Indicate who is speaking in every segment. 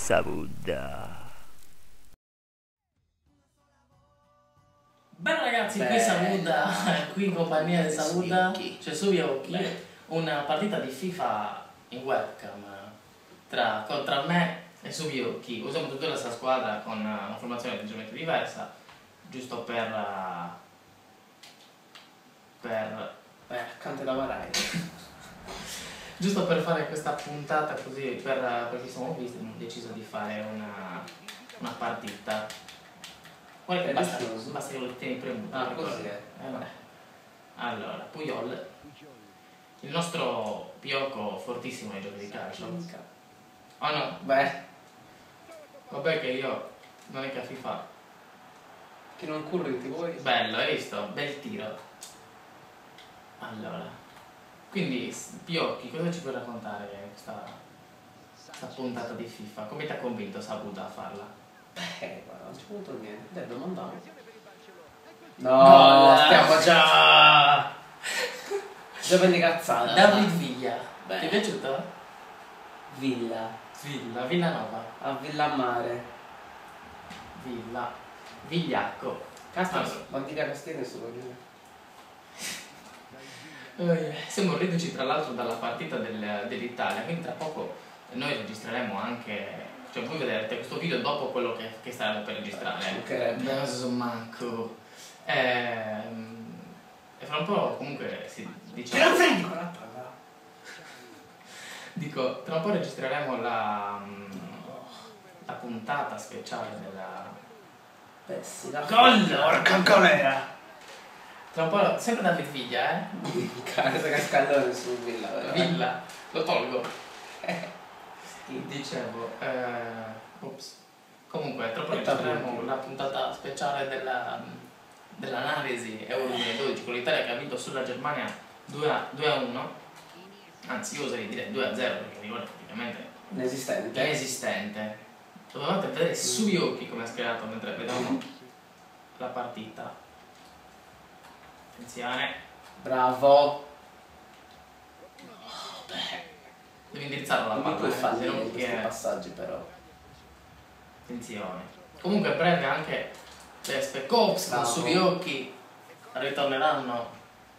Speaker 1: Sabuda.
Speaker 2: Bene ragazzi, qui Sabuda, qui in compagnia di Sabuda, c'è Subiocchi, una partita di FIFA in webcam tra me e Subiocchi. Usiamo tutti la stessa squadra con una formazione leggermente diversa, giusto per
Speaker 3: cante da Varai.
Speaker 2: giusto per fare questa puntata così, perché siamo visti, abbiamo deciso di fare una partita. Guarda che basta che lo tieni premuto.
Speaker 3: Ah, così è.
Speaker 2: Allora, Puyol, il nostro Pioco fortissimo nei giochi di calcio. Oh no?
Speaker 3: Beh,
Speaker 2: Vabbè che io non è che a FIFA.
Speaker 3: che non curri ti vuoi?
Speaker 2: Bello, hai visto? Bel tiro. Allora, quindi Piocchi, cosa ci puoi raccontare questa puntata di FIFA? Come ti ha convinto Sabuda a farla?
Speaker 3: Guarda, non c'è voluto niente. Dai, domandiamo. No, stiamo già. Già prendi cazzata.
Speaker 2: David Villa.
Speaker 3: Beh.
Speaker 2: Ti è piaciuto? Villanova.
Speaker 3: A Villamare.
Speaker 2: Vigliacco.
Speaker 3: Cazzo, bandita Castiglione solo io.
Speaker 2: Siamo riduci tra l'altro dalla partita dell'Italia, quindi tra poco noi registreremo anche, cioè voi vedrete questo video dopo quello che staremo per registrare.
Speaker 3: Ok.
Speaker 2: Non so manco. E fra un po' comunque si dice.
Speaker 3: Te la prendi con la palla?
Speaker 2: Dico, tra un po' registreremo la puntata speciale della.
Speaker 3: Beh sì, la
Speaker 2: Gol!
Speaker 3: Porca colera!
Speaker 2: Tra un po'. Sempre David Villa,
Speaker 3: Cazzo che scallone su Villa, vero?
Speaker 2: Villa, lo tolgo. Dicevo, ops. Comunque, tra poco registreremo la puntata speciale dell'analisi Euro 2012 con l'Italia che ha vinto sulla Germania 2-1. Anzi, io oserei dire 2-0 perché ricordo praticamente inesistente. Dovevate vedere Subiocchi come ha schierato mentre vedevamo la partita. Attenzione.
Speaker 3: Bravo.
Speaker 2: Devi indirizzarla la
Speaker 3: Non mi
Speaker 2: palla,
Speaker 3: puoi fare
Speaker 2: se no
Speaker 3: in questi
Speaker 2: che-
Speaker 3: passaggi però.
Speaker 2: Attenzione. Comunque a breve anche le Spekovs con
Speaker 3: Bravo.
Speaker 2: Subiocchi ritorneranno.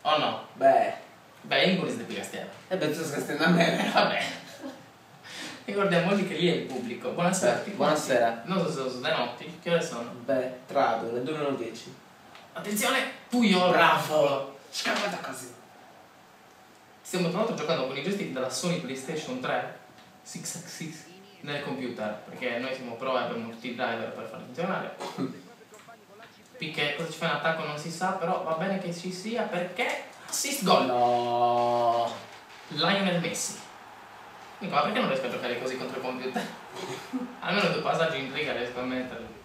Speaker 2: O no?
Speaker 3: Beh.
Speaker 2: Beh, Ingulis di Picastiera.
Speaker 3: E beh, tu stai stendo a me.
Speaker 2: Vabbè. Ricordiamogli che lì è il pubblico. Buonasera a tutti quanti.
Speaker 3: Buonasera.
Speaker 2: Non so se sono le notti. Che ore sono?
Speaker 3: Beh, trado, le 2:10.
Speaker 2: Attenzione! Puyol!
Speaker 3: Bravo! Scappata così.
Speaker 2: Stiamo tra l'altro giocando con i joystick della Sony PlayStation 3 6axis nel computer, perché noi siamo pro e abbiamo tutti i driver per farli funzionare. Picche, cosa ci fa in attacco non si sa, però va bene che ci sia perché assist gol!
Speaker 3: No.
Speaker 2: Lionel Messi. Dico, ma perché non riesco a giocare così contro il computer? Almeno due passaggi in riga riesco a metterli.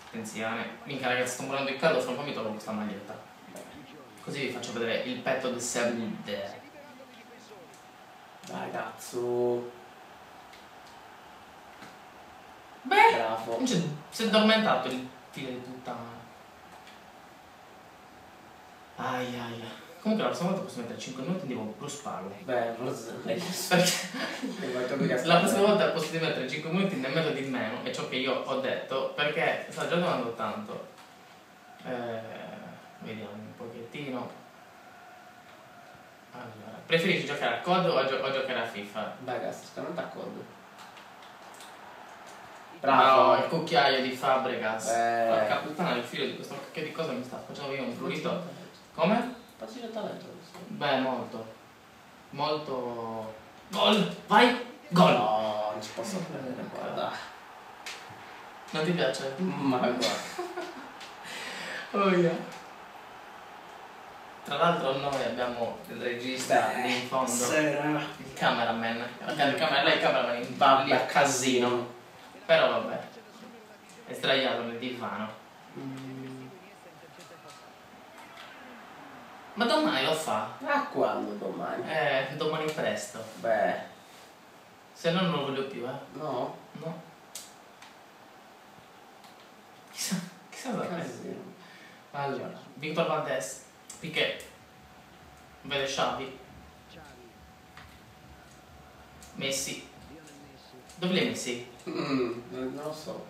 Speaker 2: Attenzione. Minchia ragazzi, sto morendo di caldo, fra un po' mi tolgo questa maglietta. Così vi faccio vedere il petto del Sabuda.
Speaker 3: Dai cazzo.
Speaker 2: Beh!
Speaker 3: Bravo.
Speaker 2: Si è addormentato il figlio di puttana. Ai. Comunque la prossima volta posso mettere 5 minuti e andiamo Bruce Pago.
Speaker 3: Beh, forse
Speaker 2: Perché la prossima volta posso mettere 5 minuti nemmeno di meno, è ciò che io ho detto, perché sta già donando tanto. Vediamo un pochettino. Allora, preferisci giocare a COD o giocare a FIFA?
Speaker 3: Beh, cazzo, sto non d'accordo.
Speaker 2: Bravo, il
Speaker 3: Bravo.
Speaker 2: cucchiaio di Fabregas.
Speaker 3: Beh.
Speaker 2: Porca puttana, il filo di questo che di cosa mi sta facendo io un prurito. Come?
Speaker 3: Passi del talento questo.
Speaker 2: Beh, molto. Gol! Vai! Gol!
Speaker 3: No, non ci posso credere, guarda.
Speaker 2: Non ti piace?
Speaker 3: Ma guarda.
Speaker 2: Oh yeah. Tra l'altro noi abbiamo il regista lì in fondo,
Speaker 3: Sera.
Speaker 2: il cameraman. Lei il cameraman lì
Speaker 3: Vabbè,
Speaker 2: a casino. Però vabbè. È sdraiato nel divano. Ma domani lo fa?
Speaker 3: A quando domani?
Speaker 2: Domani presto.
Speaker 3: Beh,
Speaker 2: Se no non lo voglio più,
Speaker 3: no.
Speaker 2: No. Chissà da me.
Speaker 3: Casino.
Speaker 2: Allora, Victor Valdes, Piquet, vede Xavi, Messi, Dove li hai messi?
Speaker 3: Non lo so.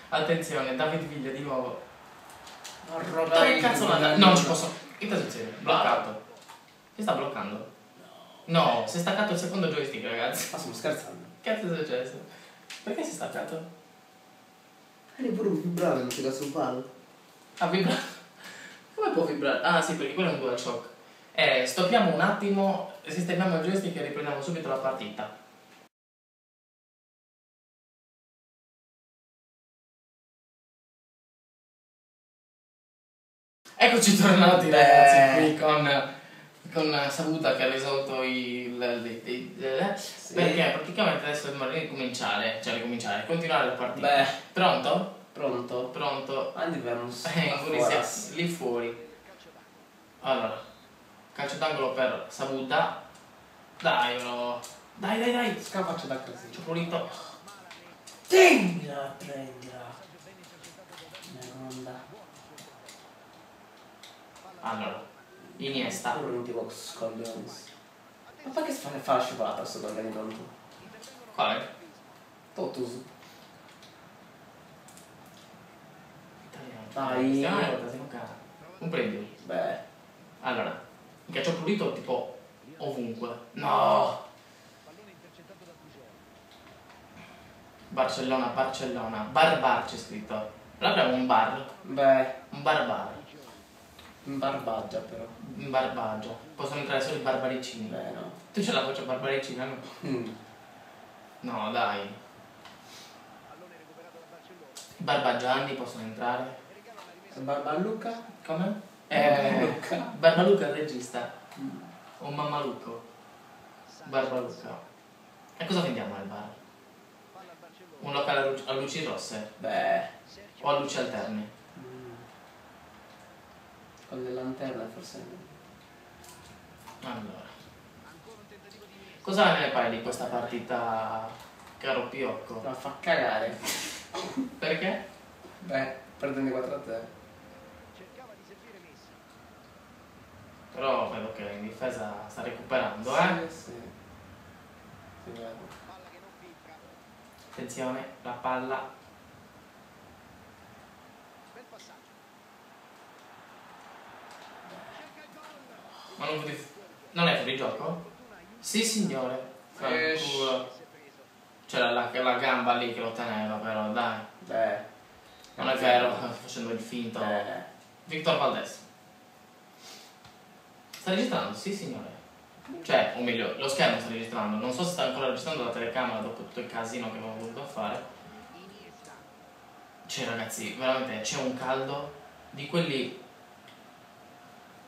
Speaker 2: Attenzione, David Villa di nuovo.
Speaker 3: Arrotare
Speaker 2: Dove cazzo vada? Non ci posso. Che sta succedendo? Bloccato. Si sta bloccando? No, si è staccato il secondo joystick, ragazzi.
Speaker 3: Ma stiamo scherzando.
Speaker 2: Che cazzo è successo? Perché si è staccato?
Speaker 3: Eri pure vibrare, non ti cazzo un palo.
Speaker 2: Ha vibrato? Come può vibrare? Ah sì, perché quello è un DualShock. Stoppiamo un attimo, sistemiamo il joystick e riprendiamo subito la partita. Eccoci tornati ragazzi qui con Sabuta che ha risolto
Speaker 3: Sì.
Speaker 2: perché praticamente adesso dobbiamo ricominciare, continuare la partita.
Speaker 3: Beh.
Speaker 2: Pronto?
Speaker 3: Pronto?
Speaker 2: Pronto?
Speaker 3: Andivermus.
Speaker 2: Lì fuori. Allora, calcio d'angolo per Sabuta. Dai bro. Dai.
Speaker 3: Scapaccia da casa.
Speaker 2: C'ho pulito.
Speaker 3: Prendila. Merda.
Speaker 2: Allora, Iniesta.
Speaker 3: Pure un tipo scoglionis. Ma perché fa la scivolata sto organi pronto?
Speaker 2: Quale?
Speaker 3: Totus.
Speaker 2: Italiano.
Speaker 3: Dai.
Speaker 2: Stiamo un premio.
Speaker 3: Beh.
Speaker 2: Allora, il calcio pulito tipo ovunque. No! Barcellona. Bar c'è scritto. Allora abbiamo un bar.
Speaker 3: Beh.
Speaker 2: Un bar.
Speaker 3: In barbaggia però.
Speaker 2: Un barbaggia. Possono entrare solo i barbaricini.
Speaker 3: Beh no.
Speaker 2: Tu ce la faccio barbaricina, no? No, dai. I barbaggiani possono entrare.
Speaker 3: Barbaluca?
Speaker 2: Come?
Speaker 3: Barbaluca.
Speaker 2: Barbaluca il regista. O Mammalucco. Barbaluca. E cosa vendiamo al bar? Un locale a luci rosse?
Speaker 3: Beh.
Speaker 2: O a luci alterne?
Speaker 3: Con le lanterne forse.
Speaker 2: Allora. Cosa ne pare di questa partita, caro Piocco?
Speaker 3: La fa cagare.
Speaker 2: Perché?
Speaker 3: Beh, perdendo 4-0.
Speaker 2: Però vedo che in difesa sta recuperando,
Speaker 3: Sì. Vero.
Speaker 2: Attenzione, la palla. Ma non è fuori gioco? Sì signore. Fanculo. C'era la gamba lì che lo teneva però, dai.
Speaker 3: Beh.
Speaker 2: Non è vero, sto facendo il finto. Victor Valdés. Sta registrando? Sì signore. Cioè, o meglio, lo schermo sta registrando. Non so se sta ancora registrando la telecamera dopo tutto il casino che avevo voluto fare. Cioè ragazzi, veramente c'è un caldo di quelli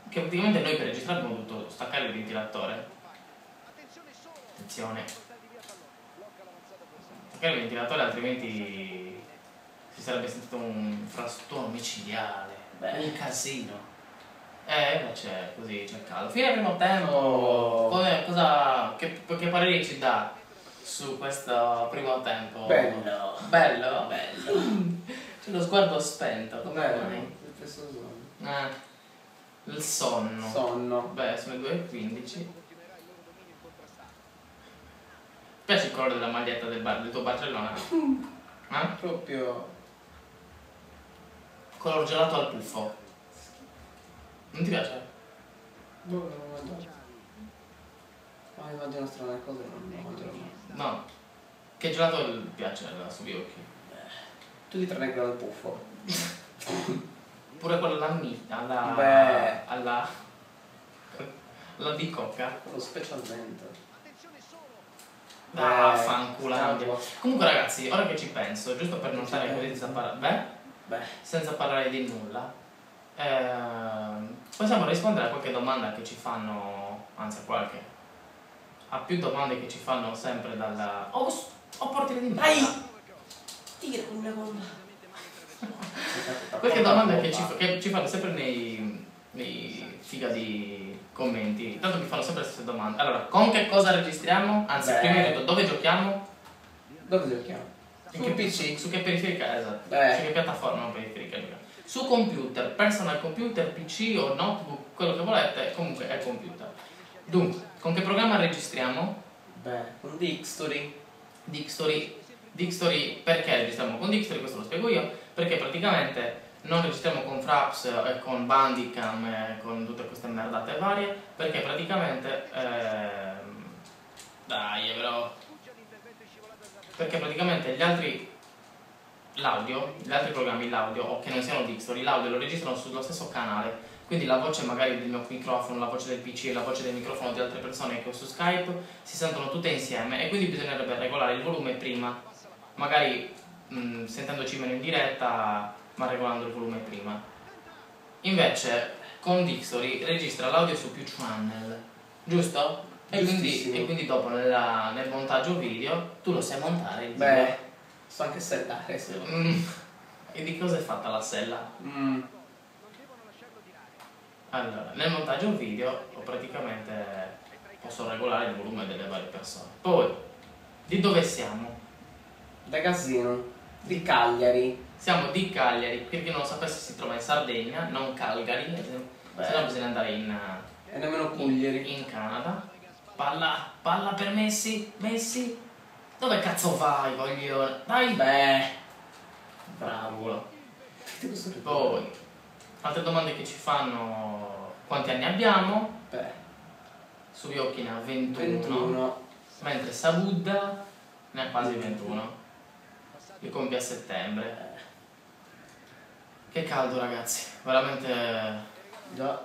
Speaker 2: che praticamente noi per registrare abbiamo dovuto staccare il ventilatore. Attenzione. Staccare il ventilatore altrimenti si sarebbe sentito un frastuono micidiale.
Speaker 3: Beh.
Speaker 2: Un casino. Invece così c'è il caldo. Fine del primo tempo. Che pareri ci dà su questo primo tempo?
Speaker 3: Bello.
Speaker 2: Bello?
Speaker 3: Bello.
Speaker 2: C'è lo sguardo spento. Come
Speaker 3: Bello.
Speaker 2: mai?
Speaker 3: Stesso sonno.
Speaker 2: Il sonno.
Speaker 3: Sonno.
Speaker 2: Beh, sono le 2:15. Mi piace il colore della maglietta del tuo Barcellona?
Speaker 3: Proprio.
Speaker 2: Color gelato al puffo. Non ti piace?
Speaker 3: Boh, non lo mangio. Ma immagino strane cose, non lo mangerò mai.
Speaker 2: No. Che gelato piace alla Subiocchi?
Speaker 3: Tutti tranne quello del puffo.
Speaker 2: Pure quello alla
Speaker 3: Beh.
Speaker 2: alla di coca.
Speaker 3: Quello specialmente.
Speaker 2: Fanculo. Comunque ragazzi, ora che ci penso, giusto per non stare così senza parlare di nulla, possiamo rispondere a qualche domanda che ci fanno, anzi a più domande che ci fanno sempre dalla... Oh portiere di merda!
Speaker 3: Dai! Tira con una bomba.
Speaker 2: Qualche domanda che ci fanno sempre nei figa di commenti, tanto mi fanno sempre le stesse domande. Allora, con che cosa registriamo? Anzi, prima di tutto, dove giochiamo?
Speaker 3: Dove giochiamo? Su PC?
Speaker 2: Su che periferica? Esatto. Su che piattaforma non periferica giochiamo? Su computer, personal computer, PC o notebook, quello che volete, comunque è computer. Dunque, con che programma registriamo?
Speaker 3: Beh, con Dixtory.
Speaker 2: Dixtory, perché registriamo con Dixtory? Questo lo spiego io, perché praticamente non registriamo con Fraps e con Bandicam e con tutte queste merdate varie, perché praticamente dai però, perché praticamente gli altri programmi l'audio, o che non siano Dixtory, l'audio lo registrano sullo stesso canale, quindi la voce magari del mio microfono, la voce del PC e la voce del microfono di altre persone che ho su Skype si sentono tutte insieme, e quindi bisognerebbe regolare il volume prima, magari sentendoci meno in diretta, ma regolando il volume prima. Invece con Dixtory registra l'audio su più channel, giusto? E quindi dopo nel montaggio video tu lo sai montare il video.
Speaker 3: Beh, so anche sellare, sì.
Speaker 2: E di cosa è fatta la sella? Allora, nel montaggio video praticamente posso regolare il volume delle varie persone. Poi, di dove siamo?
Speaker 3: Da Casino, di Cagliari.
Speaker 2: Siamo di Cagliari, per chi non lo sapesse si trova in Sardegna, non Calgary, se no bisogna andare
Speaker 3: E nemmeno Cagliari.
Speaker 2: in Canada. Palla per Messi, dove cazzo vai, coglione? Dai!
Speaker 3: Beh,
Speaker 2: Bravo. Poi, altre domande che ci fanno: quanti anni abbiamo?
Speaker 3: beh,
Speaker 2: Subiocchi ne ha 21,
Speaker 3: 21.
Speaker 2: mentre Sabudda ne ha quasi 21. Li compie a settembre. Che caldo, ragazzi, veramente.
Speaker 3: Già.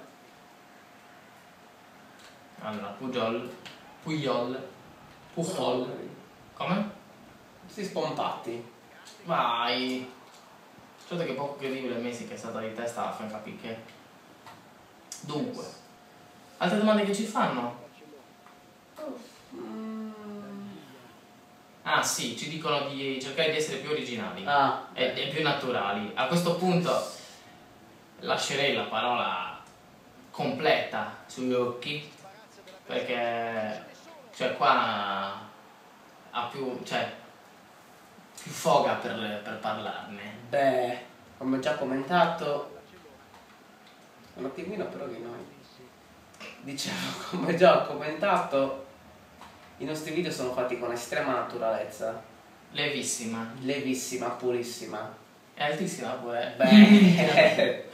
Speaker 2: Allora, Pujol, come?
Speaker 3: Si spompati.
Speaker 2: Vai! Certo che è poco credibile Messi che è stata di testa a fianco a Piqué. Dunque, altre domande che ci fanno? Ah sì, ci dicono di cercare di essere più originali e più naturali. A questo punto lascerei la parola completa sugli occhi, perché cioè qua ha più foga per parlarne.
Speaker 3: Beh, come già commentato, un attimino però che noi. Dicevo, come già ho commentato, i nostri video sono fatti con estrema naturalezza.
Speaker 2: Levissima.
Speaker 3: Levissima, purissima.
Speaker 2: È altissima pure.
Speaker 3: Beh,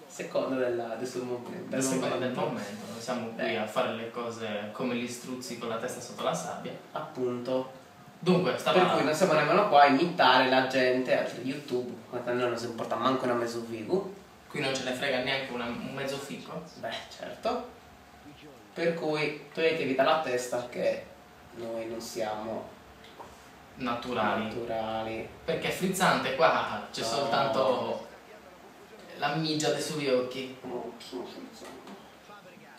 Speaker 3: secondo del suo momento.
Speaker 2: Del secondo del momento. Noi siamo qui a fare le cose come gli struzzi con la testa sotto la sabbia.
Speaker 3: Appunto.
Speaker 2: Dunque,
Speaker 3: Per cui non siamo nemmeno qua a imitare la gente, altri YouTube, quando a noi non si importa manco una mezzo vivo.
Speaker 2: Qui non ce ne frega neanche un mezzo fico.
Speaker 3: Beh, certo. Per cui toglietevi dalla testa che noi non siamo naturali.
Speaker 2: Perché frizzante qua c'è
Speaker 3: No.
Speaker 2: soltanto la migia dei suoi occhi.
Speaker 3: No, sono frizzante.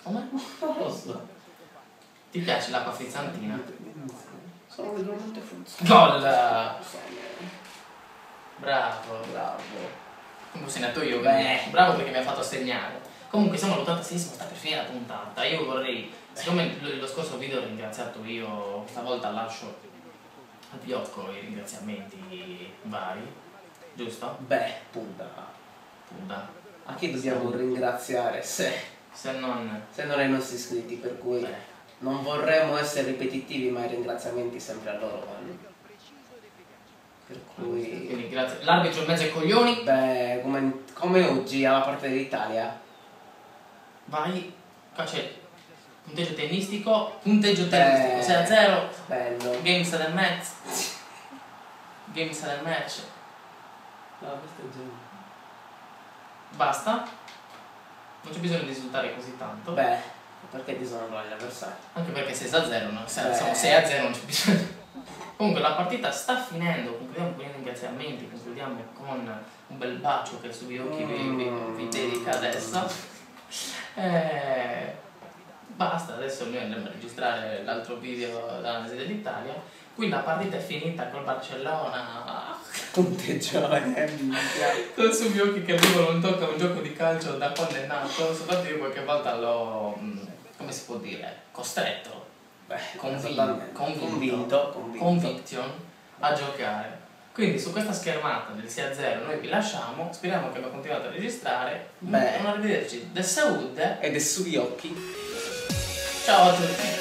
Speaker 2: Come?
Speaker 3: Non lo so.
Speaker 2: Ti piace l'acqua frizzantina?
Speaker 3: Sono leggermente frizzante.
Speaker 2: Gol! Bravo. Come ho segnato io,
Speaker 3: Beh.
Speaker 2: bravo perché mi ha fatto segnare. Comunque siamo all'86esimo, sta per finire la puntata. Io vorrei, siccome lo scorso video ho ringraziato io, questa volta lascio al Piocco i ringraziamenti vari, giusto?
Speaker 3: Beh, punta. A chi dobbiamo ringraziare se
Speaker 2: non
Speaker 3: ai nostri iscritti, per cui non vorremmo essere ripetitivi, ma i ringraziamenti sempre a loro vanno. Per cui...
Speaker 2: Quindi grazie. L'arbitro in mezzo ai coglioni.
Speaker 3: Beh, come oggi alla parte dell'Italia.
Speaker 2: Vai, qua c'è punteggio tennistico, 6-0.
Speaker 3: Bello.
Speaker 2: Games del match.
Speaker 3: No, questo è già...
Speaker 2: Basta. Non c'è bisogno di esultare così tanto.
Speaker 3: Beh, perché disonorare gli avversari?
Speaker 2: Anche perché 6-0, no? Siamo 6-0, non c'è bisogno. Comunque la partita sta finendo, concludiamo con i ringraziamenti, concludiamo con un bel bacio che Subiocchi vi dedica adesso. Basta, adesso noi andremo a registrare l'altro video dall'analisi dell'Italia. Qui la partita è finita col Barcellona. Con Subiocchi che lui non tocca un gioco di calcio da quando è nato, soltanto io qualche volta l'ho, come si può dire, costretto. Conviction a giocare. Quindi su questa schermata del 6-0 noi vi lasciamo, speriamo che abbia continuato a registrare. Un arrivederci da Saud
Speaker 3: e da Subiocchi.
Speaker 2: ciao a tutti.